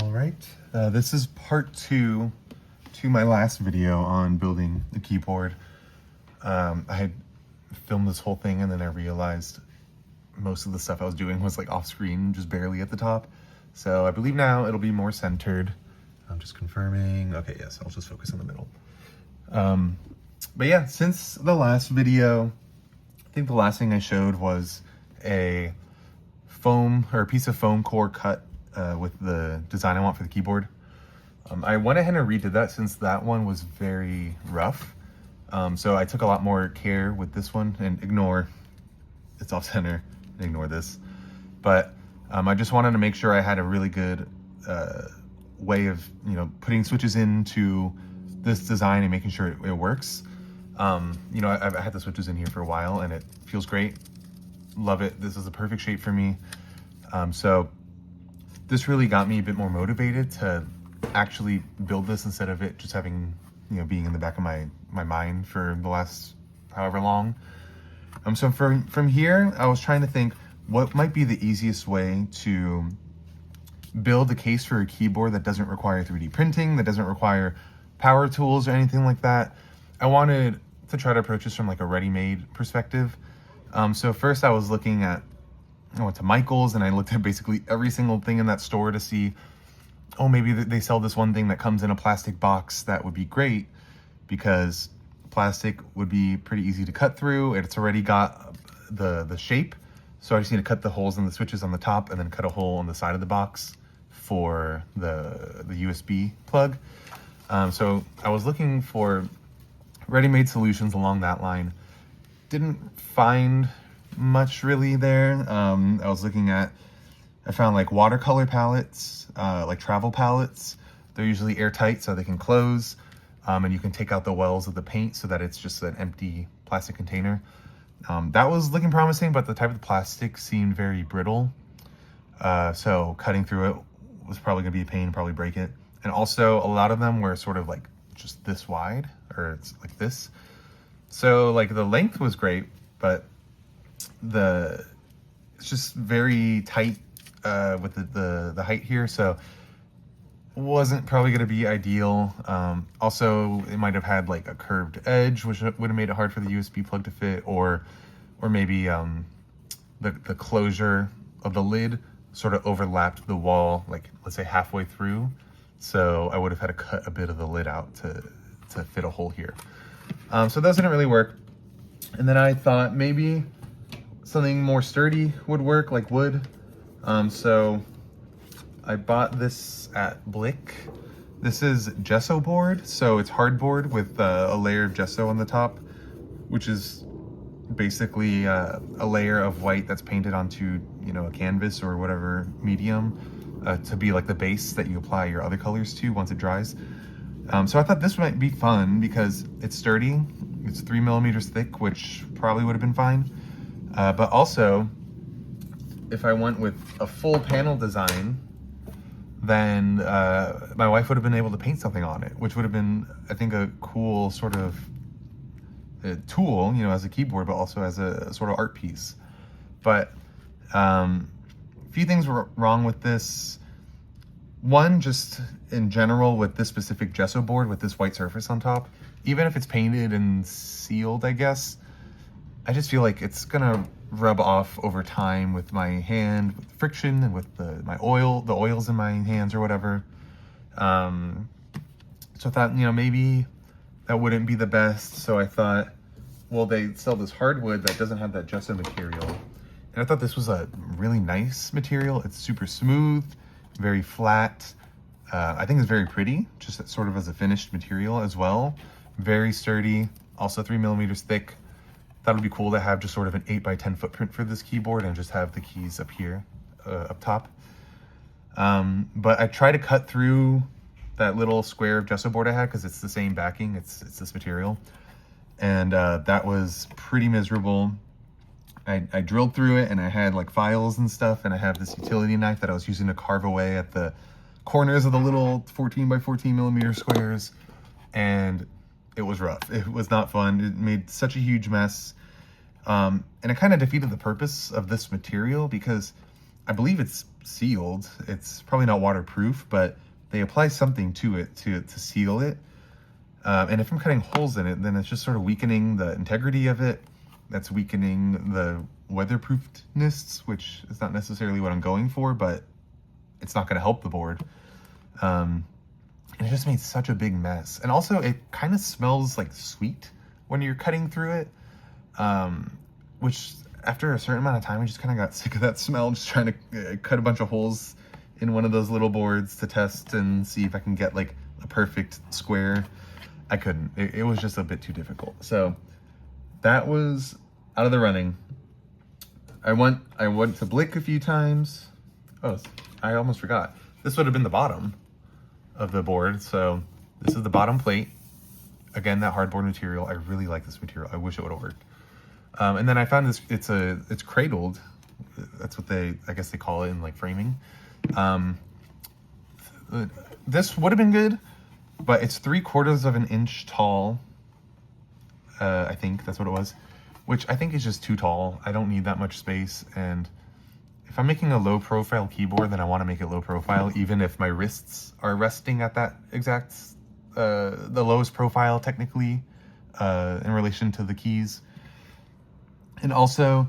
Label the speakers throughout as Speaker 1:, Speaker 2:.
Speaker 1: All right, this is part 2 to my last video on building the keyboard. I had filmed this whole thing and then I realized most of the stuff I was doing was like off screen, just barely at the top. So I believe now it'll be more centered. I'm just confirming. Okay, yes, I'll just focus on the middle. But yeah, since the last video, I think the last thing I showed was a piece of foam core cut with the design I want for the keyboard. I went ahead and redid that since that one was very rough. So I took a lot more care with this one, and it's off center, and ignore this. But I just wanted to make sure I had a really good way of, putting switches into this design and making sure it works. I've had the switches in here for a while and it feels great. Love it. This is a perfect shape for me. So this really got me a bit more motivated to actually build this instead of it just having, being in the back of my mind for the last however long. So from here, I was trying to think what might be the easiest way to build a case for a keyboard that doesn't require 3D printing, that doesn't require power tools or anything like that. I wanted to try to approach this from like a ready-made perspective. So first I went to Michael's and I looked at basically every single thing in that store to see, maybe they sell this one thing that comes in a plastic box that would be great, because plastic would be pretty easy to cut through. It's already got the shape. So I just need to cut the holes in the switches on the top and then cut a hole on the side of the box for the USB plug. So I was looking for ready-made solutions along that line. Didn't find much really there. I found like watercolor palettes, like travel palettes. They're usually airtight so they can close, and you can take out the wells of the paint so that it's just an empty plastic container. That was looking promising, but the type of plastic seemed very brittle. So cutting through it was probably gonna be a pain, probably break it. And also a lot of them were sort of like just this wide, or it's like this. So like the length was great, but it's just very tight with the height here. So wasn't probably gonna be ideal. Also, it might have had like a curved edge, which would have made it hard for the USB plug to fit, or maybe the closure of the lid sort of overlapped the wall, like let's say halfway through. So I would have had to cut a bit of the lid out to fit a hole here. So that didn't really work. And then I thought maybe something more sturdy would work, like wood. So I bought this at Blick. This is gesso board. So it's hardboard with a layer of gesso on the top, which is basically a layer of white that's painted onto, a canvas or whatever medium to be like the base that you apply your other colors to once it dries. So I thought this might be fun because it's sturdy. It's 3 millimeters thick, which probably would have been fine. But also, if I went with a full panel design, then my wife would have been able to paint something on it, which would have been, I think, a cool sort of tool, as a keyboard, but also as a sort of art piece. But a few things were wrong with this. One, just in general with this specific gesso board with this white surface on top, even if it's painted and sealed, I guess, I just feel like it's gonna rub off over time with my hand, with friction, and with the oils in my hands or whatever. So I thought, maybe that wouldn't be the best. So I thought, well, they sell this hardwood that doesn't have that gesso material. And I thought this was a really nice material. It's super smooth, very flat. I think it's very pretty, just sort of as a finished material as well. Very sturdy, also 3 millimeters thick. That would be cool to have just sort of an 8x10 footprint for this keyboard and just have the keys up here, up top. But I tried to cut through that little square of gesso board I had because it's the same backing, it's this material. And that was pretty miserable. I drilled through it and I had like files and stuff, and I have this utility knife that I was using to carve away at the corners of the little 14x14 millimeter squares, and it was rough. It was not fun. It made such a huge mess. And it kind of defeated the purpose of this material because I believe it's sealed. It's probably not waterproof, but they apply something to it to seal it. And if I'm cutting holes in it, then it's just sort of weakening the integrity of it. That's weakening the weatherproofness, which is not necessarily what I'm going for, but it's not going to help the board. And it just made such a big mess. And also it kind of smells like sweet when you're cutting through it, which after a certain amount of time, I just kind of got sick of that smell, just trying to cut a bunch of holes in one of those little boards to test and see if I can get like a perfect square. I couldn't. It was just a bit too difficult. So that was out of the running. I went to Blick a few times. Oh, I almost forgot. This would have been the bottom of the board. So this is the bottom plate. Again, that hardboard material. I really like this material. I wish it would have worked. And then I found this. It's cradled. That's what I guess they call it in like framing. This would have been good, but it's 3/4 of an inch tall. I think that's what it was, which I think is just too tall. I don't need that much space. And if I'm making a low profile keyboard, then I want to make it low profile, even if my wrists are resting at that exact, the lowest profile technically, in relation to the keys. And also,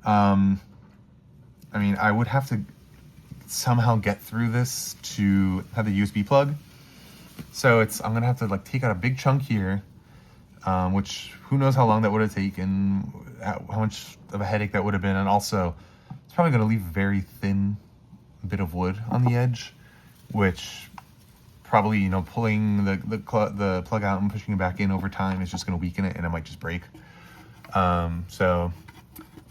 Speaker 1: I mean, I would have to somehow get through this to have the USB plug. So I'm gonna have to like take out a big chunk here, which who knows how long that would have taken, how much of a headache that would have been. And also it's probably gonna leave a very thin bit of wood on the edge, which probably, you know, pulling the plug out and pushing it back in over time is just gonna weaken it and it might just break. So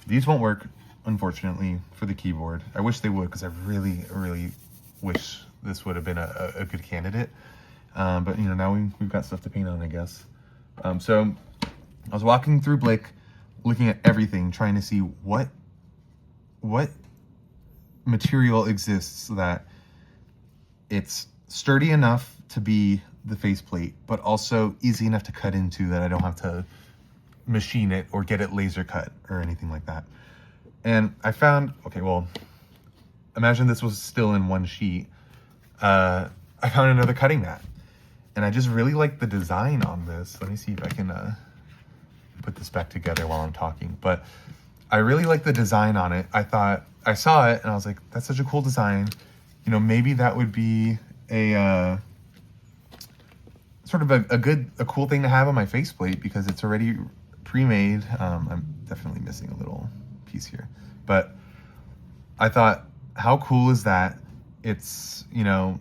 Speaker 1: these won't work, unfortunately, for the keyboard. I wish they would, because I really, really wish this would have been a good candidate. But you know, now we've got stuff to paint on, I guess. So I was walking through Blick, looking at everything, trying to see what material exists that it's sturdy enough to be the faceplate, but also easy enough to cut into that I don't have to machine it or get it laser cut or anything like that. And I found, okay, well, imagine this was still in one sheet. I found another cutting mat, and I just really like the design on this. Let me see if I can put this back together while I'm talking. But I really like the design on it. I saw it and I was like, that's such a cool design. You know, maybe that would be a sort of a cool thing to have on my faceplate, because it's already pre-made. I'm definitely missing a little piece here, but I thought, how cool is that? It's, you know,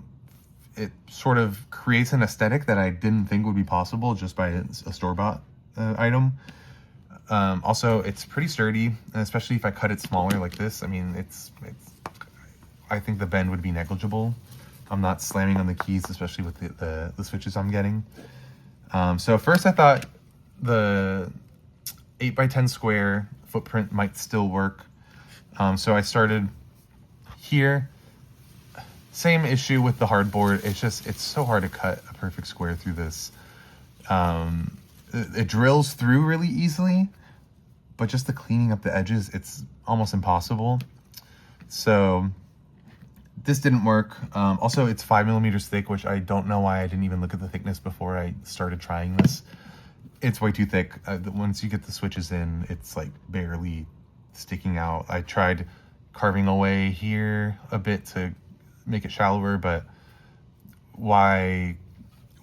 Speaker 1: it sort of creates an aesthetic that I didn't think would be possible just by a store-bought item. Also, it's pretty sturdy, especially if I cut it smaller like this. I mean, I think the bend would be negligible. I'm not slamming on the keys, especially with the switches I'm getting. So first I thought the 8x10 square footprint might still work. So I started here. Same issue with the hardboard. It's so hard to cut a perfect square through this. It drills through really easily, but just the cleaning up the edges, it's almost impossible. So this didn't work. Also, it's 5mm thick, which I don't know why I didn't even look at the thickness before I started trying this. It's way too thick. Once you get the switches in, it's like barely sticking out. I tried carving away here a bit to make it shallower, but why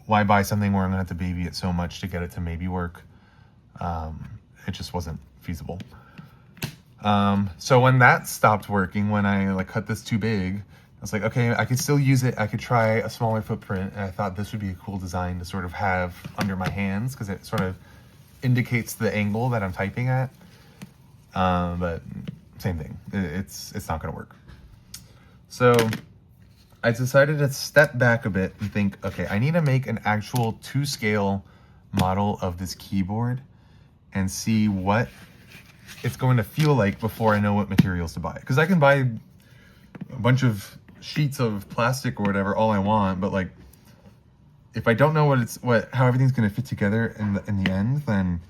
Speaker 1: buy something where I'm gonna have to baby it so much to get it to maybe work? It just wasn't feasible. So when that stopped working, when I like cut this too big, I was like, okay, I could still use it. I could try a smaller footprint. And I thought this would be a cool design to sort of have under my hands, because it sort of indicates the angle that I'm typing at. But same thing, it's not gonna work. So I decided to step back a bit and think, okay, I need to make an actual 2-scale model of this keyboard and see what it's going to feel like before I know what materials to buy. Because I can buy a bunch of sheets of plastic or whatever all I want, but like, if I don't know how everything's going to fit together in the end, then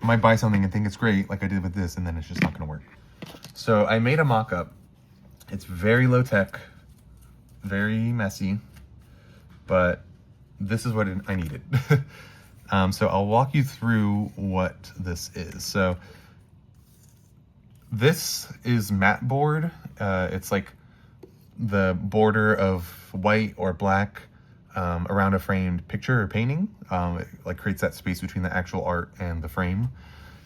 Speaker 1: I might buy something and think it's great, like I did with this, and then it's just not going to work. So I made a mock-up, It's very low tech, very messy, but this is what I needed. So I'll walk you through what this is. So this is mat board. It's like the border of white or black around a framed picture or painting. It like creates that space between the actual art and the frame.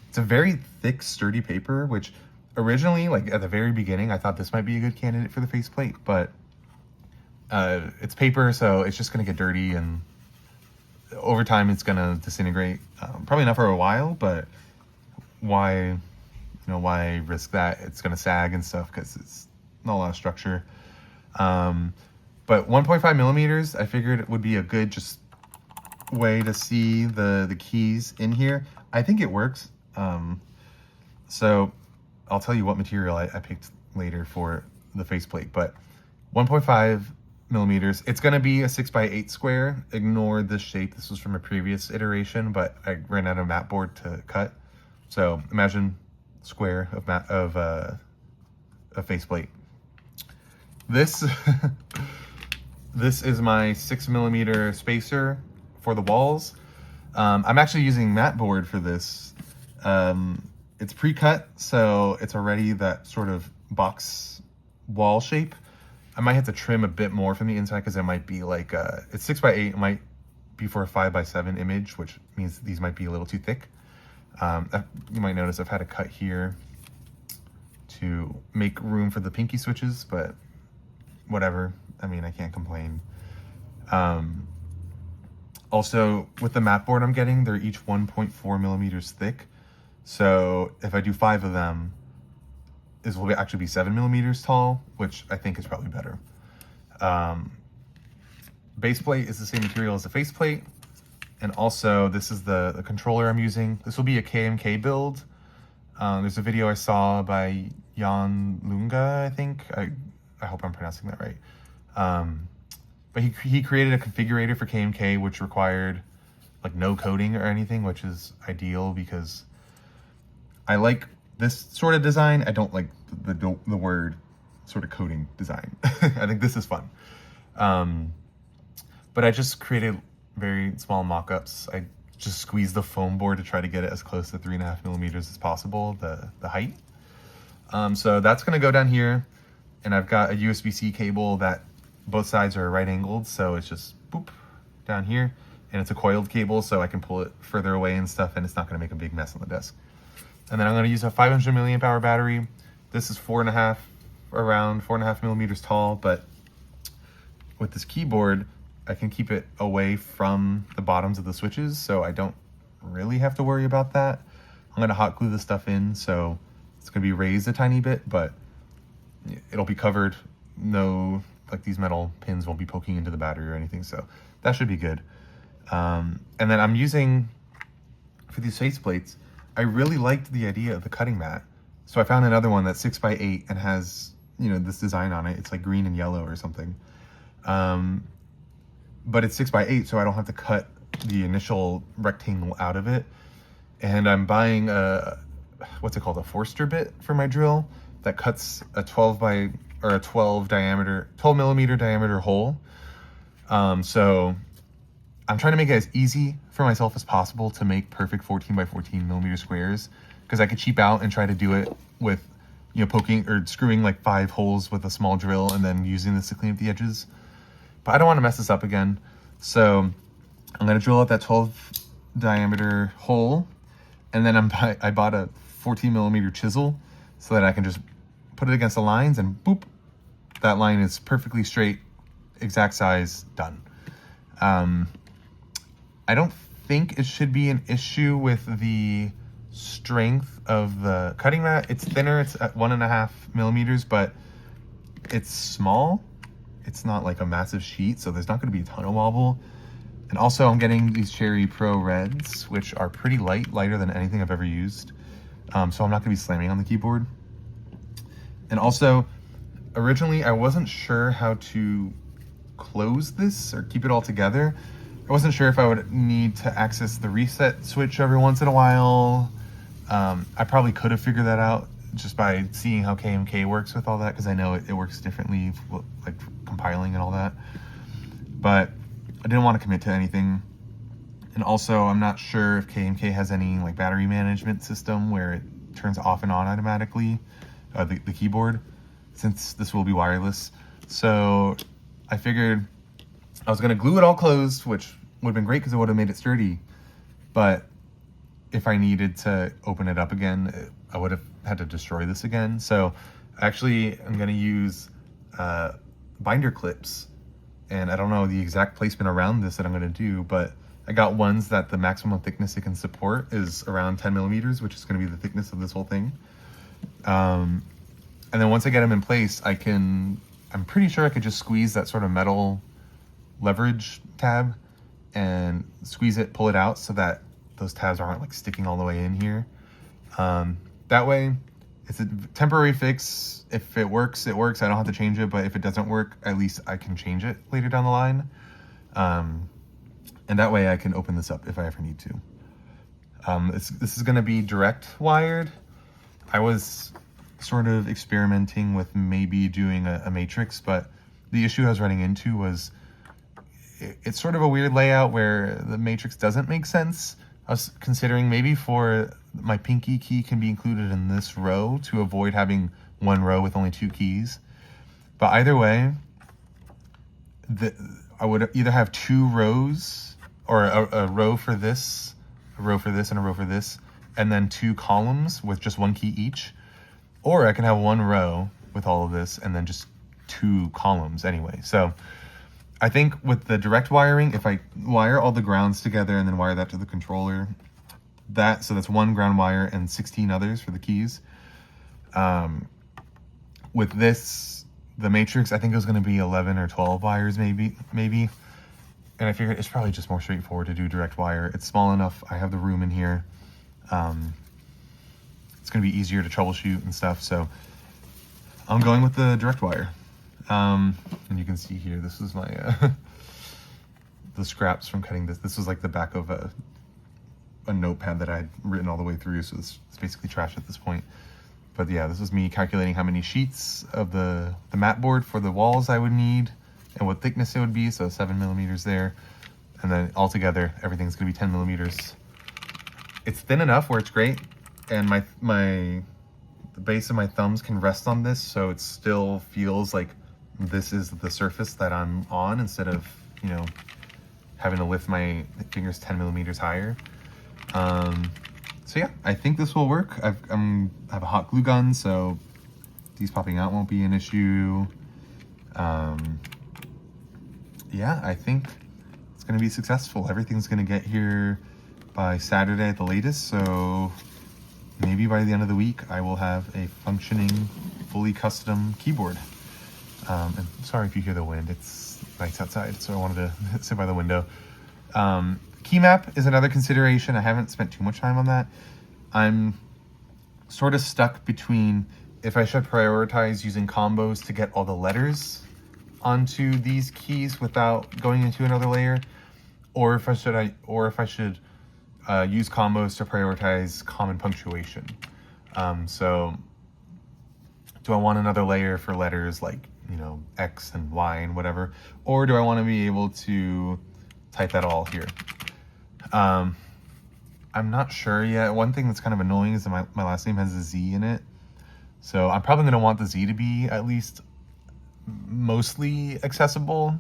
Speaker 1: It's a very thick, sturdy paper, which originally, like at the very beginning, I thought this might be a good candidate for the faceplate, but it's paper, so it's just gonna get dirty, and over time it's gonna disintegrate. Probably not for a while, but why risk that? It's gonna sag and stuff because it's not a lot of structure. But 1.5 millimeters, I figured it would be a good just way to see the keys in here. I think it works. So I'll tell you what material I picked later for the faceplate, but 1.5 millimeters. It's gonna be a 6x8 square. Ignore this shape. This was from a previous iteration, but I ran out of mat board to cut. So imagine square of a faceplate. This this is my 6 millimeter spacer for the walls. I'm actually using mat board for this. It's pre-cut, so it's already that sort of box wall shape. I might have to trim a bit more from the inside because it might be like it's 6x8. It might be for a 5x7 image, which means these might be a little too thick. You might notice I've had a cut here to make room for the pinky switches, but whatever. I mean, I can't complain. Also, with the mat board I'm getting, they're each 1.4 millimeters thick. So if I do 5 of them, this will actually be 7 millimeters tall, which I think is probably better. Base plate is the same material as the faceplate. And also, this is the controller I'm using. This will be a KMK build. There's a video I saw by Jan Lunga, I think. I hope I'm pronouncing that right. But he created a configurator for KMK, which required like no coding or anything, which is ideal because I like this sort of design. I don't like the word sort of coding design. I think this is fun. But I just created very small mock-ups. I just squeezed the foam board to try to get it as close to 3.5 millimeters as possible, the height. So that's gonna go down here, and I've got a USB-C cable that both sides are right angled, so it's just boop down here, and it's a coiled cable, so I can pull it further away and stuff, and it's not gonna make a big mess on the desk. And then I'm gonna use a 500 milliamp hour battery. This is around 4.5 millimeters tall, but with this keyboard, I can keep it away from the bottoms of the switches, so I don't really have to worry about that. I'm gonna hot glue this stuff in, so it's gonna be raised a tiny bit, but it'll be covered. No, like these metal pins won't be poking into the battery or anything, so that should be good. And then I'm using, for these faceplates, I really liked the idea of the cutting mat. So I found another one that's 6x8 and has, this design on it. It's like green and yellow or something. But it's 6x8, so I don't have to cut the initial rectangle out of it. And I'm buying what's it called? A Forster bit for my drill that cuts a 12 millimeter diameter hole. So I'm trying to make it as easy for myself as possible to make perfect 14 by 14 millimeter squares, because I could cheap out and try to do it with, poking or screwing like 5 holes with a small drill and then using this to clean up the edges. But I don't want to mess this up again. So I'm going to drill out that 12 diameter hole. And then I bought a 14 millimeter chisel so that I can just put it against the lines and boop, that line is perfectly straight, exact size, done. I don't think it should be an issue with the strength of the cutting mat. It's thinner, it's at 1.5 millimeters, but it's small. It's not like a massive sheet, so there's not gonna be a ton of wobble. And also I'm getting these Cherry Pro Reds, which are pretty light, lighter than anything I've ever used. So I'm not gonna be slamming on the keyboard. And also, originally I wasn't sure how to close this or keep it all together. I wasn't sure if I would need to access the reset switch every once in a while. I probably could have figured that out just by seeing how KMK works with all that, because I know it works differently, like compiling and all that. But I didn't want to commit to anything. And also, I'm not sure if KMK has any like battery management system where it turns off and on automatically, the keyboard, since this will be wireless. So I figured I was gonna glue it all closed, which would have been great because it would have made it sturdy. But if I needed to open it up again, I would have had to destroy this again. So actually, I'm gonna use binder clips, and I don't know the exact placement around this that I'm gonna do, but I got ones that the maximum thickness it can support is around 10 millimeters, which is gonna be the thickness of this whole thing. And then once I get them in place, I'm pretty sure I could just squeeze that sort of metal leverage tab and squeeze it, pull it out so that those tabs aren't like sticking all the way in here. That way, it's a temporary fix. If it works, it works. I don't have to change it, but if it doesn't work, at least I can change it later down the line. And that way I can open this up if I ever need to. This is gonna be direct wired. I was sort of experimenting with maybe doing a matrix, but the issue I was running into was it's sort of a weird layout where the matrix doesn't make sense. I was considering maybe for my pinky key can be included in this row to avoid having one row with only 2 keys. But either way, I would either have 2 rows, or a row for this, a row for this, and a row for this, and then 2 columns with just 1 key each. Or I can have 1 row with all of this and then just 2 columns anyway. So I think with the direct wiring, if I wire all the grounds together and then wire that to the controller, so that's 1 ground wire and 16 others for the keys. With this, the matrix, I think it was going to be 11 or 12 wires maybe. And I figured it's probably just more straightforward to do direct wire. It's small enough. I have the room in here. It's going to be easier to troubleshoot and stuff. So I'm going with the direct wire. And you can see here, this is my the scraps from cutting this. This was like the back of a notepad that I'd written all the way through. So it's basically trash at this point. But yeah, this was me calculating how many sheets of the mat board for the walls I would need and what thickness it would be. So 7 millimeters there. And then altogether, everything's gonna be 10 millimeters. It's thin enough where it's great. And the base of my thumbs can rest on this. So it still feels like this is the surface that I'm on instead of, you know, having to lift my fingers 10 millimeters higher. So yeah, I think this will work. I have a hot glue gun, so these popping out won't be an issue. Yeah, I think it's gonna be successful. Everything's gonna get here by Saturday at the latest, so maybe by the end of the week I will have a functioning, fully custom keyboard. And sorry if you hear the wind, it's nice outside, so I wanted to sit by the window. Key map is another consideration. I haven't spent too much time on that. I'm sort of stuck between if I should prioritize using combos to get all the letters onto these keys without going into another layer, or if I should use combos to prioritize common punctuation. So do I want another layer for letters like, you know, X and Y and whatever, or do I want to be able to type that all here? I'm not sure yet. One thing that's kind of annoying is that my last name has a Z in it. So I'm probably going to want the Z to be at least mostly accessible,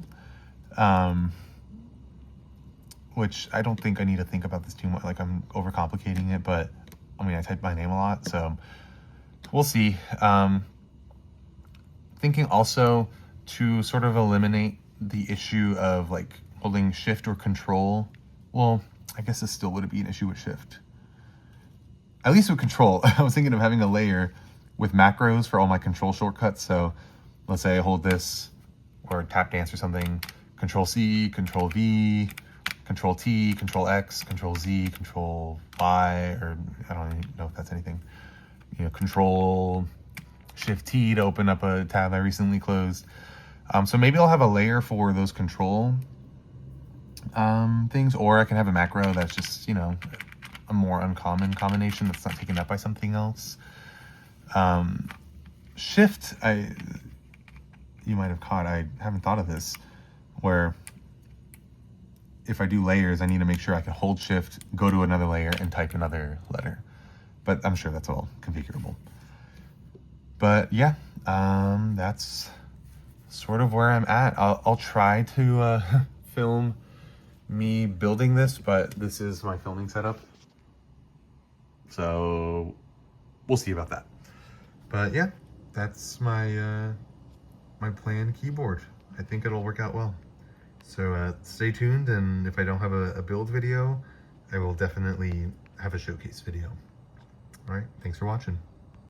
Speaker 1: which I don't think I need to think about this too much. Like, I'm overcomplicating it, but I mean, I type my name a lot, so we'll see. Thinking also to sort of eliminate the issue of like holding shift or control. Well, I guess this still wouldn't be an issue with shift. At least with control, I was thinking of having a layer with macros for all my control shortcuts. So let's say I hold this or tap dance or something, Control C, Control V, Control T, Control X, Control Z, Control Y, or I don't even know if that's anything. You know, Control Shift T to open up a tab I recently closed. So maybe I'll have a layer for those control things, or I can have a macro that's just, you know, a more uncommon combination that's not taken up by something else. Shift, you might have caught, I haven't thought of this, where if I do layers, I need to make sure I can hold shift, go to another layer, and type another letter. But I'm sure that's all configurable. But yeah, that's sort of where I'm at. I'll try to film me building this, but this is my filming setup. So we'll see about that. But yeah, that's my my planned keyboard. I think it'll work out well. So stay tuned, and if I don't have a build video, I will definitely have a showcase video. All right, thanks for watching.